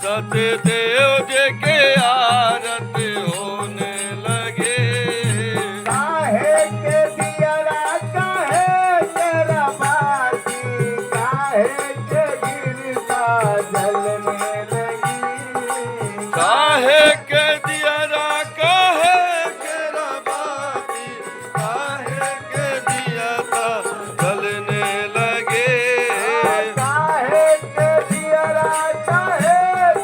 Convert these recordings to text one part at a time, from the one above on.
सतदेव जी की आरती होने लगे। काहे के दियरा काहे तेरा बाती, काहे के गिरता जलने लगी। काहे के दियरा काहे केरा बाती, काहे के दियरा जलने लगे। काहे के दियरा काहे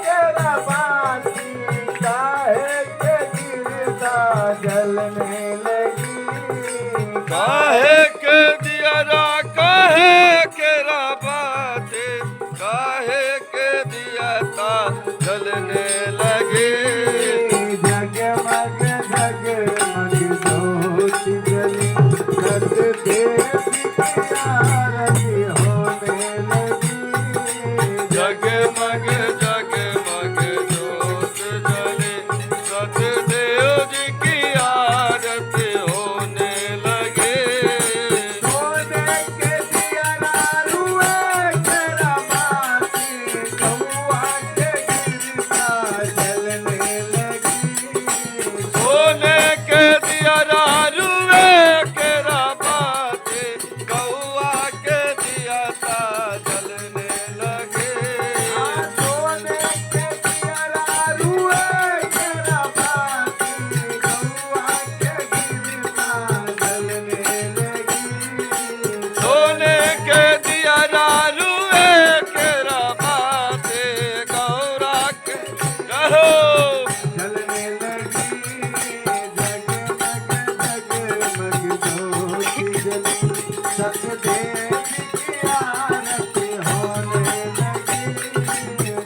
तेरा बाती, काहे के गिरता जलने लगी। काहे के दियरा काहे केरा बाती, काहे के दियरा जलने लगे। जगमग जगमग ज्योति जली, सतदेव की आरती होने लगी। जगमग जगमग ज्योत जले, सतदेव जी की आरती होने लगे। सोने के दियरा रुए तेरा बाती, कौआ के गिरता जलने लगी। सोने के दियरा रुए केरा बाती, कौआ के दियरा जलने लगे। सोने के दियरा रुए तेरा बाती, कौआ के गिरता जलने लगी। सोने के दियरा रुए केरा बाती, गौरा के कहो। जलने लगी। जगमग जगमग ज्योति जली, सतदेव की आरती होने लगी।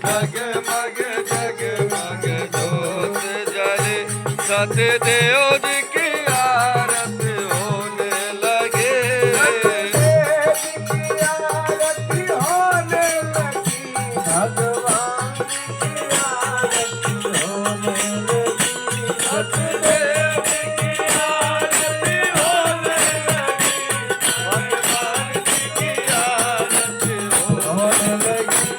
जगमग जगमग ज्योत जले, सतदेव जी की आरती होने लगे। सतदेव की आरती होने लगी, भगवान की आरती होने लगी। सतदेव जी की आरती होने लगी, भगवान जी की आरती होने लगी।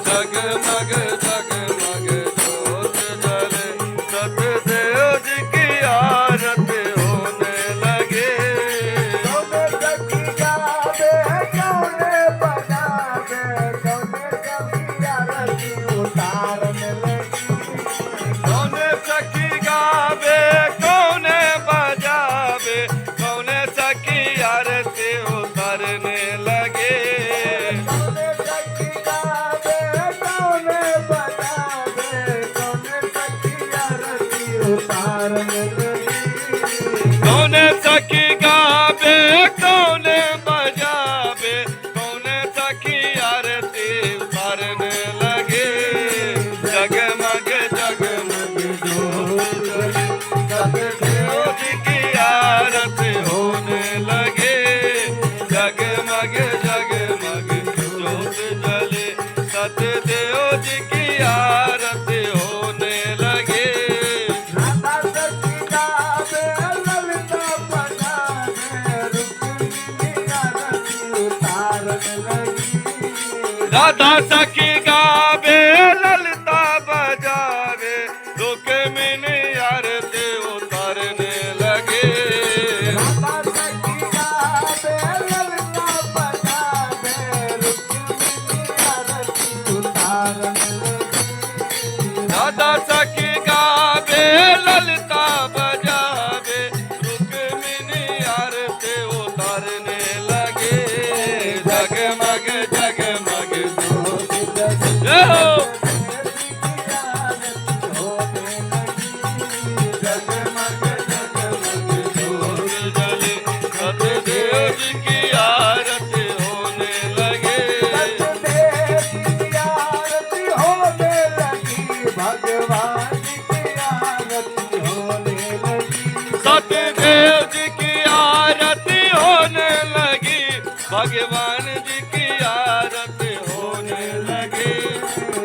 जगमग जगमग ज्योति जली, सतदेव की आरती होने लगी। जगमग जगमग ज्योत जले, सतदेव जी की आरती होने लगे। कौने सखी गावे कौने सखी आरती उतारने लगे। कौने सखी गावे कौने बजावे, कौने सखी आरती उतारने लगे। जगमग जगमग ज्योत जले, सतदेव जी की आरती होने लगे। जगमग जगमग ज्योत जले, सतदेव जी की आरती होने लगे। राधा सखी गावे ललिता बजावे, रुक्मिणी आरती उतारने लगी। राधा सखी गावे ललिता बजावे, रुक्मिणी आरती उतारने लगे। राधा सखी गावे ललिता बजावे, रुक्मिणी आरती उतारने लगी। राधा सखी गावे ललिता बजावे, रुक्मिणी आरती उतारने लगे। जगमग जगमग ज्योत जय हो। जगमग जगमग ज्योत जले, सतदेव जी की आरती होने लगे। भगवान की आरती होने लगी। सतदेव जी की आरती होने लगी। भगवान जी की आरती होने लगे।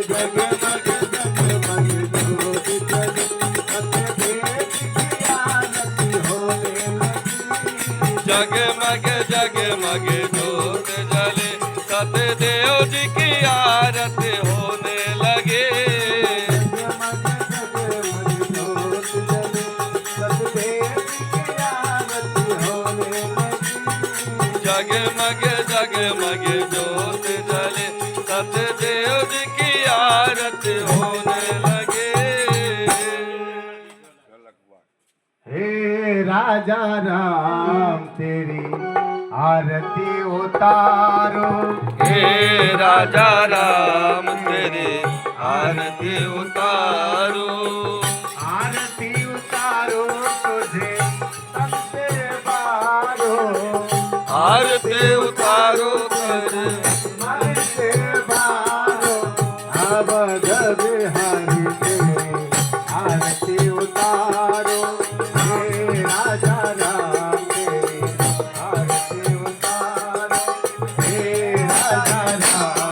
जगमग जगमग ज्योत जले सतदेव की आरती होने लगी। जगमग जगमग ज्योत जले सतदेव जी की आरती होने लगे। जगमग जगमग ज्योत जले सतदेव की आरती होने लगी। जगमग जगमग ज्योत जले सतदेव जी की आरती होने लगे। हे राजा राम तेरी आरती उतारो। हे राजा राम तेरी आरती उतारो। आरती उतारो तुझे सबसे बारो। आरती उतारो तेरे मन से बारो। अवध बिहारी तेरी आरती उतारो। हे राजा राम तेरी आरती उतारो। हे राजा